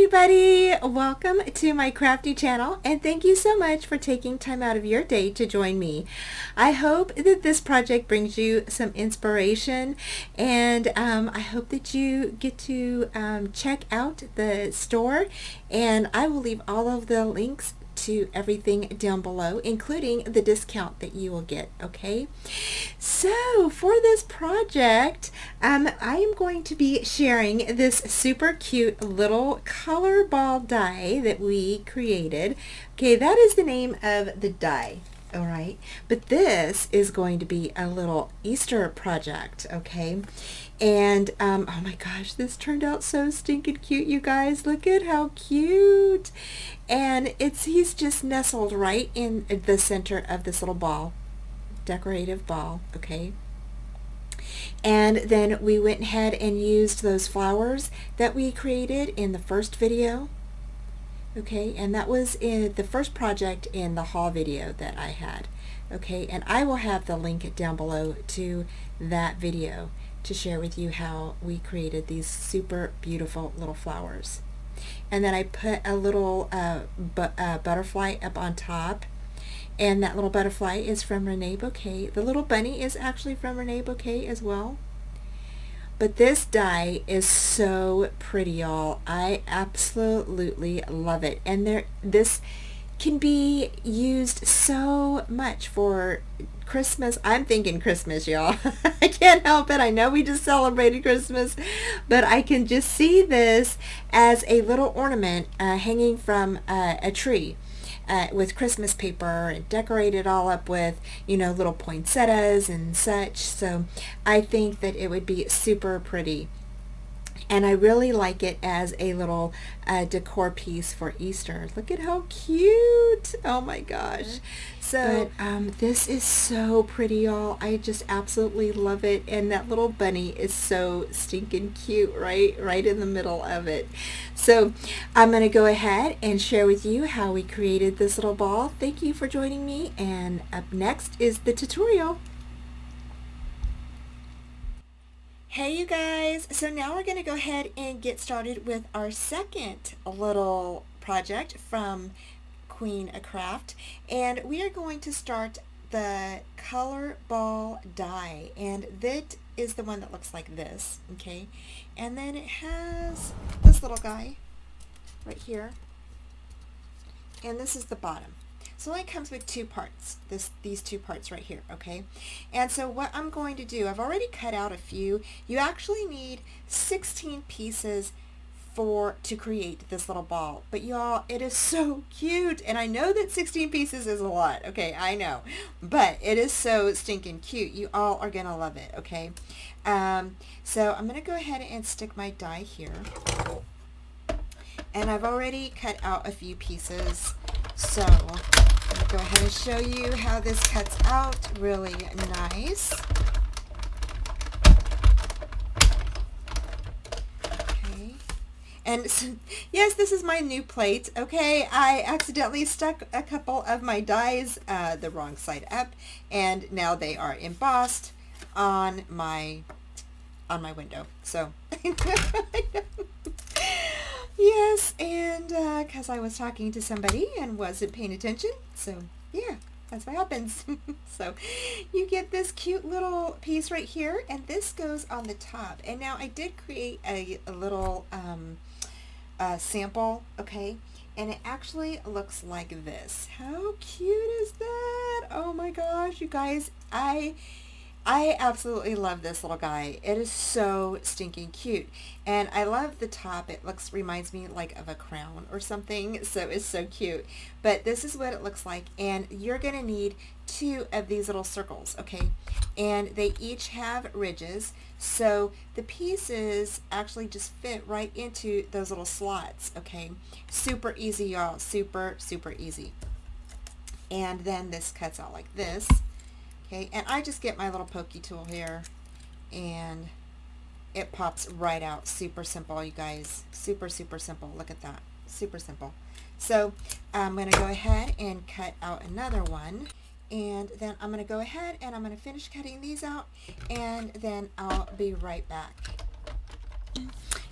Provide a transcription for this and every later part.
everybody, welcome to my crafty channel, and thank you so much for taking time out of your day to join me. I hope that this project brings you some inspiration, and I hope that you get to check out the store, and I will leave all of the links to everything down below, including the discount that you will get. Okay, so for this project I am going to be sharing this super cute little color ball die that we created. Okay, that is the name of the die. All right, but this is going to be a little Easter project. Okay, and oh my gosh, this turned out so stinking cute, you guys. Look at how cute. And he's just nestled right in the center of this little ball, decorative ball. Okay, and then we went ahead and used those flowers that we created in the first video. Okay, and that was in the first project in the haul video that I had. Okay, and I will have the link down below to that video to share with you how we created these super beautiful little flowers. And then I put a little butterfly up on top, and that little butterfly is from Renee Bouquet. The little bunny is actually from Renee Bouquet as well. But this die is so pretty, y'all. I absolutely love it. And this can be used so much for Christmas. I'm thinking Christmas, y'all. I can't help it. I know we just celebrated Christmas, but I can just see this as a little ornament hanging from a tree. With Christmas paper and decorated all up with, you know, little poinsettias and such. So I think that it would be super pretty. And I really like it as a little decor piece for Easter. Look at how cute. Oh my gosh. So this is so pretty, y'all. I just absolutely love it. And that little bunny is so stinking cute, right in the middle of it. So I'm going to go ahead and share with you how we created this little ball. Thank you for joining me. And up next is the tutorial. Hey you guys, so now we're going to go ahead and get started with our second little project from QueenACraft, and we are going to start the color ball die, and that is the one that looks like this. Okay, and then it has this little guy right here, and this is the bottom. So it only comes with two parts, these two parts right here, okay? And so what I'm going to do, I've already cut out a few. You actually need 16 pieces to create this little ball. But y'all, it is so cute. And I know that 16 pieces is a lot, okay? I know. But it is so stinking cute. You all are going to love it, okay? So I'm going to go ahead and stick my die here. And I've already cut out a few pieces. So I'm going to go ahead and show you how this cuts out really nice. Okay. And so, yes, this is my new plate. Okay, I accidentally stuck a couple of my dies the wrong side up, and now they are embossed on my window. So yes, and because I was talking to somebody and wasn't paying attention, so yeah, that's what happens. So you get this cute little piece right here, and this goes on the top. And now I did create a little sample, okay, and it actually looks like this. How cute is that? Oh my gosh, you guys, I absolutely love this little guy. It is so stinking cute. And I love the top. It reminds me like of a crown or something. So it's so cute. But this is what it looks like. And you're going to need 2 of these little circles, okay? And they each have ridges. So the pieces actually just fit right into those little slots, okay? Super easy, y'all. Super, super easy. And then this cuts out like this. Okay, and I just get my little pokey tool here, and it pops right out. Super simple, you guys. Super, super simple. Look at that. Super simple. So I'm going to go ahead and cut out another one, and then I'm going to go ahead and I'm going to finish cutting these out, and then I'll be right back.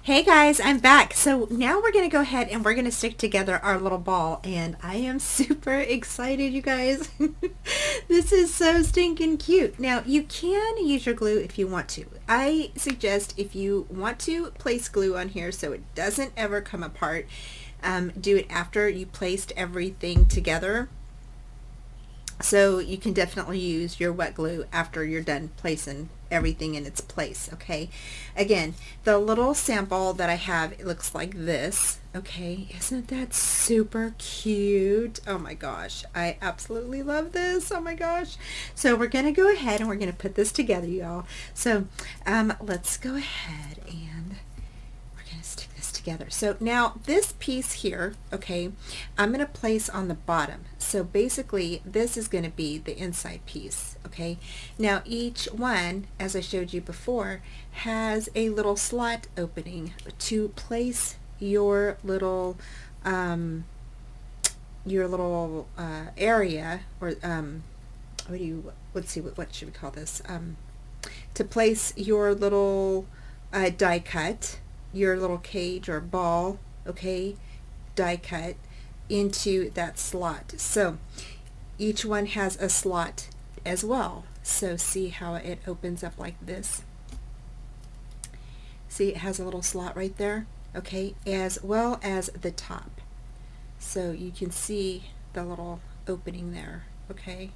Hey guys, I'm back. So now we're going to go ahead and we're going to stick together our little ball, and I am super excited, you guys. This is so stinking cute. Now you can use your glue if you want to. I suggest if you want to place glue on here so it doesn't ever come apart, do it after you placed everything together. So you can definitely use your wet glue after you're done placing everything in its place. Okay, again, the little sample that I have, it looks like this. Okay, isn't that super cute? Oh my gosh, I absolutely love this. Oh my gosh. So we're gonna go ahead and we're gonna put this together, y'all. So let's go ahead and stick this together. So now this piece here, okay, I'm going to place on the bottom. So basically this is going to be the inside piece. Okay, now each one, as I showed you before, has a little slot opening to place your little area, or what should we call this, to place your little die cut, your little cage or ball, okay, die cut into that slot. So each one has a slot as well. So see how it opens up like this. See, it has a little slot right there, okay, as well as the top. So you can see the little opening there, okay,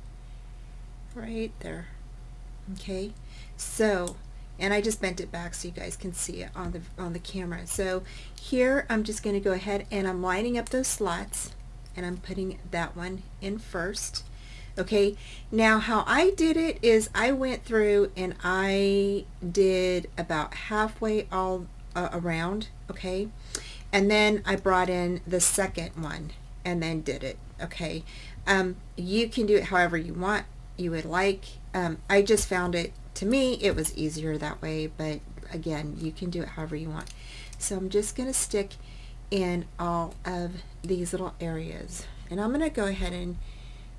right there. Okay, so, and I just bent it back so you guys can see it on the camera. So here I'm just going to go ahead and I'm lining up those slots, and I'm putting that one in first. Okay, now how I did it is I went through and I did about halfway all around, okay, and then I brought in the second one and then did it. Okay, you can do it however you would like. I just found it, to me, it was easier that way, but again, you can do it however you want. So I'm just going to stick in all of these little areas, and I'm going to go ahead and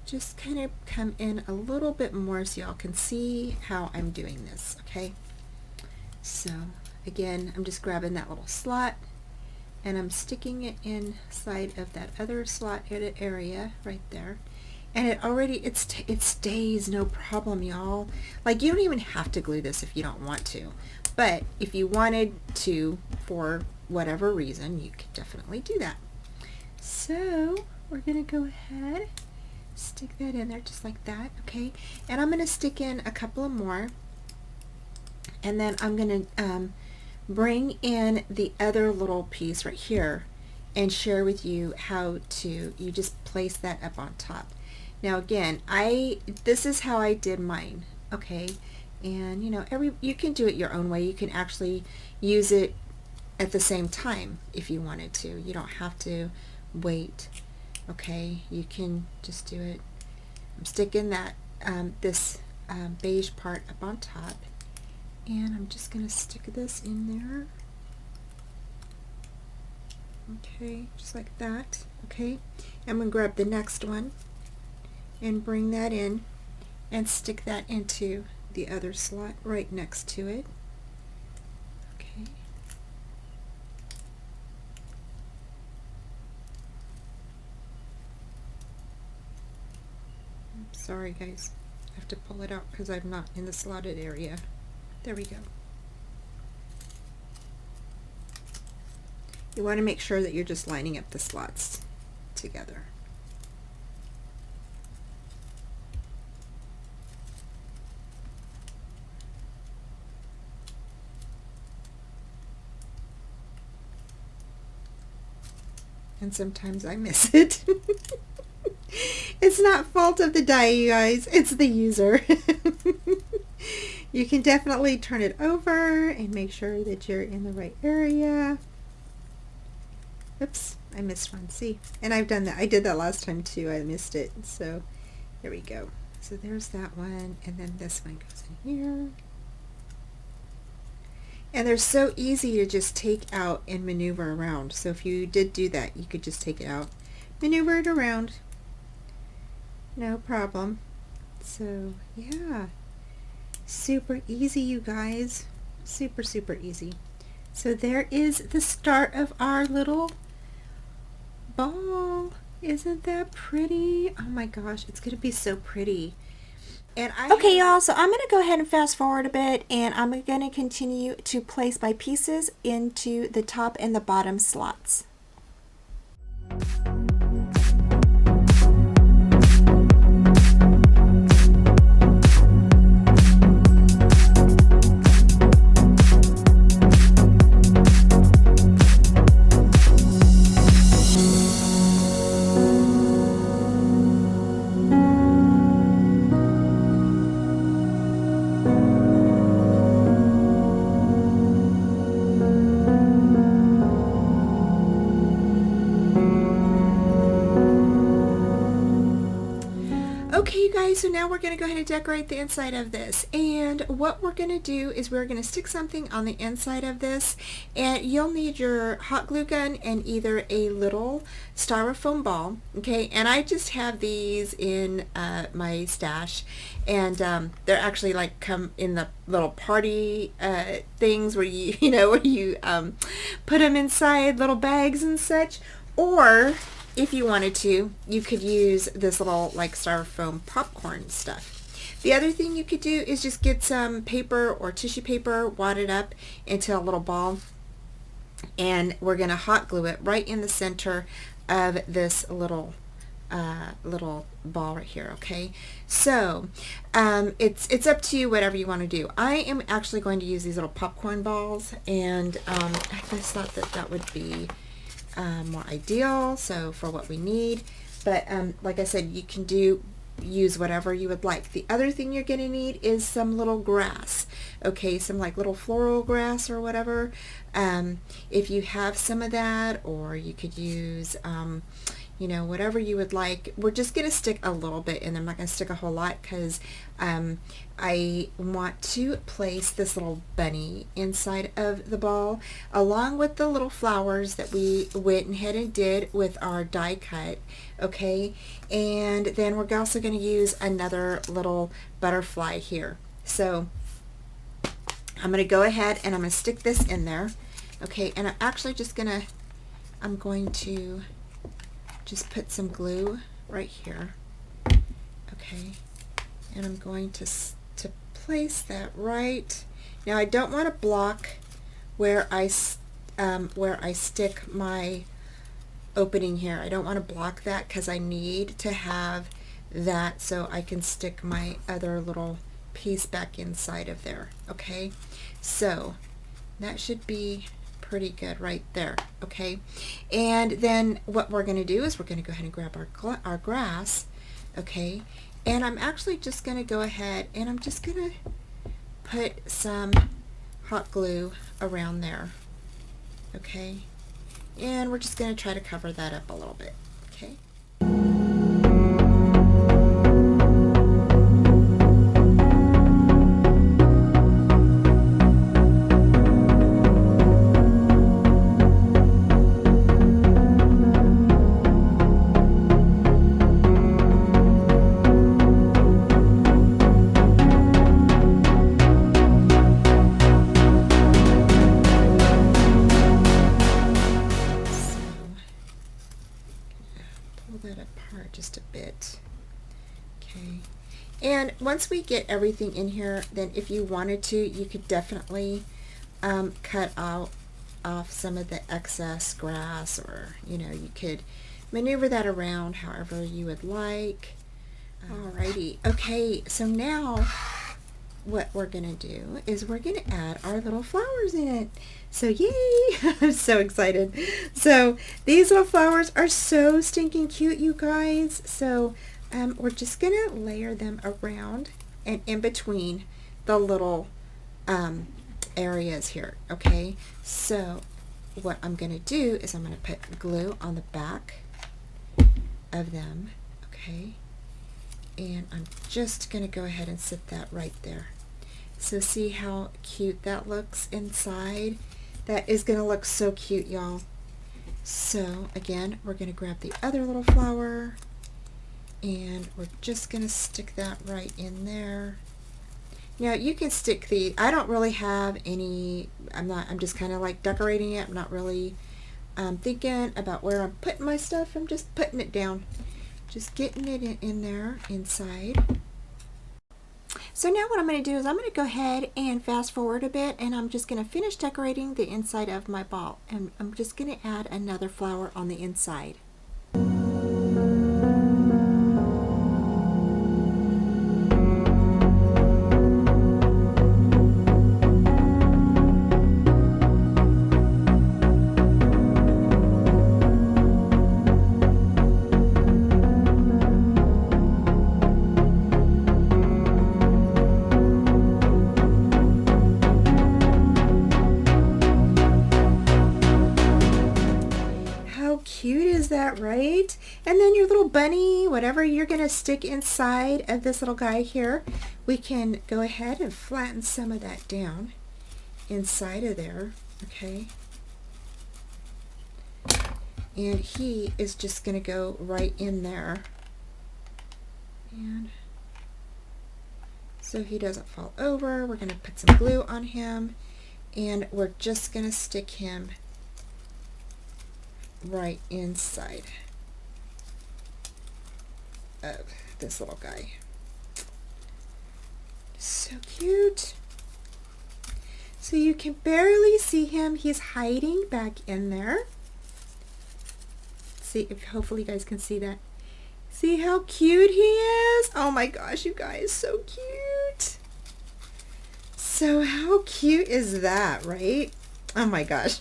just kind of come in a little bit more so y'all can see how I'm doing this. Okay, so again, I'm just grabbing that little slot and I'm sticking it inside of that other slot area right there. And it already, it stays no problem, y'all. Like, you don't even have to glue this if you don't want to. But if you wanted to, for whatever reason, you could definitely do that. So we're going to go ahead, stick that in there just like that, okay? And I'm going to stick in a couple of more. And then I'm going to bring in the other little piece right here and share with you how to, you just place that up on top. Now again, this is how I did mine, okay? And you know, you can do it your own way. You can actually use it at the same time if you wanted to. You don't have to wait, okay? You can just do it. I'm sticking that this beige part up on top, and I'm just going to stick this in there. Okay, just like that. Okay, I'm going to grab the next one and bring that in and stick that into the other slot right next to it. Okay. I'm sorry guys, I have to pull it out because I'm not in the slotted area. There we go. You want to make sure that you're just lining up the slots together. And sometimes I miss it. It's not fault of the die, you guys, it's the user. You can definitely turn it over and make sure that you're in the right area. Oops, I missed one. See, and I've done that. I did that last time too. I missed it. So there we go. So there's that one, and then this one goes in here. And they're so easy to just take out and maneuver around. So if you did do that, you could just take it out, maneuver it around, no problem. So yeah, super easy, you guys. Super, super easy. So there is the start of our little ball. Isn't that pretty? Oh my gosh, it's gonna be so pretty. And okay, y'all, so I'm gonna go ahead and fast forward a bit, and I'm gonna continue to place my pieces into the top and the bottom slots. Okay, you guys, so now we're going to go ahead and decorate the inside of this. And what we're going to do is we're going to stick something on the inside of this. And you'll need your hot glue gun and either a little styrofoam ball. Okay, and I just have these in my stash. And they're actually like come in the little party things where you where you put them inside little bags and such. Or if you wanted to, you could use this little like styrofoam popcorn stuff. The other thing you could do is just get some paper or tissue paper, wad it up into a little ball, and we're going to hot glue it right in the center of this little ball right here. Okay, so it's up to you, whatever you want to do. I am actually going to use these little popcorn balls, and I just thought that would be more ideal, so for what we need. But like I said, you can use whatever you would like. The other thing you're going to need is some little grass. Okay, some like little floral grass or whatever. If you have some of that, or you could use whatever you would like. We're just going to stick a little bit in. I'm not going to stick a whole lot because I want to place this little bunny inside of the ball along with the little flowers that we went ahead and did with our die cut. Okay, and then we're also going to use another little butterfly here. So I'm going to go ahead and I'm going to stick this in there. Okay, and I'm actually just I'm going to just put some glue right here. Okay, and I'm going to place that right. Now I don't want to block where I stick my opening here. I don't want to block that because I need to have that so I can stick my other little piece back inside of there. Okay, so that should be pretty good right there. Okay, and then what we're going to do is we're going to go ahead and grab our grass. Okay, and I'm actually just going to go ahead and I'm just going to put some hot glue around there. Okay, and we're just going to try to cover that up a little bit. Okay. That apart just a bit. Okay, and once we get everything in here, then if you wanted to, you could definitely cut off some of the excess grass, or you could maneuver that around however you would like. Alrighty, okay, so now what we're gonna do is we're gonna add our little flowers in it. So yay! I'm so excited. So these little flowers are so stinking cute, you guys. So we're just gonna layer them around and in between the little areas here. Okay, so what I'm gonna do is I'm gonna put glue on the back of them. Okay, and I'm just gonna go ahead and sit that right there. So see how cute that looks inside? That is going to look so cute, y'all. So again, we're going to grab the other little flower and we're just going to stick that right in there. Now you can stick the, I don't really have any, I'm just kind of like decorating it. I'm not really thinking about where I'm putting my stuff. I'm just putting it down. Just getting it in there inside. So now what I'm going to do is I'm going to go ahead and fast forward a bit, and I'm just going to finish decorating the inside of my ball. And I'm just going to add another flower on the inside. Cute is that, right? And then your little bunny, whatever you're going to stick inside of this little guy here, we can go ahead and flatten some of that down inside of there, okay? And he is just going to go right in there. And so he doesn't fall over, we're going to put some glue on him, and we're just going to stick him right inside of this little guy. So cute. So you can barely see him. He's hiding back in there. See if hopefully you guys can see that. See how cute he is? Oh my gosh, you guys, so cute. So how cute is that, right? Oh my gosh.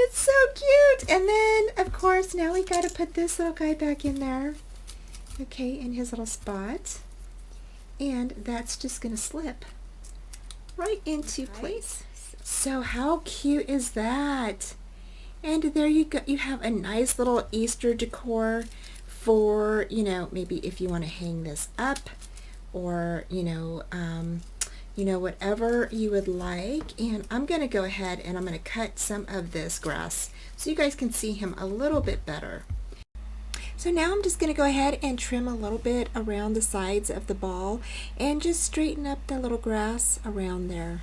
It's so cute. And then, of course, now we got to put this little guy back in there. Okay, in his little spot. And that's just going to slip right into place. So how cute is that? And there you go. You have a nice little Easter decor for, you know, maybe if you want to hang this up, or, you know, whatever you would like. And I'm going to go ahead and I'm going to cut some of this grass so you guys can see him a little bit better. So now I'm just going to go ahead and trim a little bit around the sides of the ball and just straighten up the little grass around there.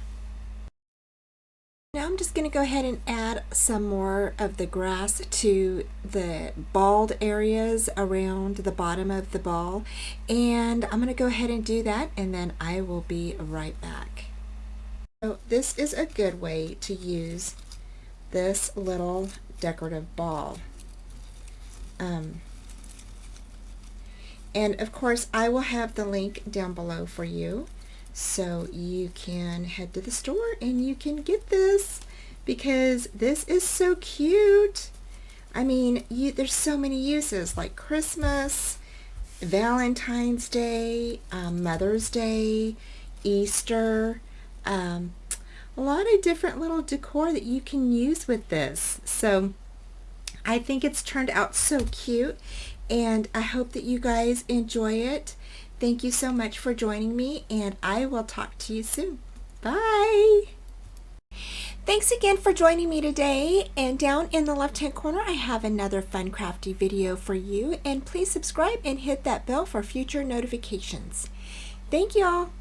Now I'm just going to go ahead and add some more of the grass to the bald areas around the bottom of the ball, and I'm going to go ahead and do that, and then I will be right back. So this is a good way to use this little decorative ball. And of course I will have the link down below for you, so you can head to the store and you can get this, because this is so cute. I mean, there's so many uses, like Christmas, Valentine's Day, Mother's Day, Easter, a lot of different little decor that you can use with this. So I think it's turned out so cute, and I hope that you guys enjoy it. Thank you so much for joining me, and I will talk to you soon. Bye! Thanks again for joining me today, and down in the left hand corner I have another fun crafty video for you, and please subscribe and hit that bell for future notifications. Thank you all.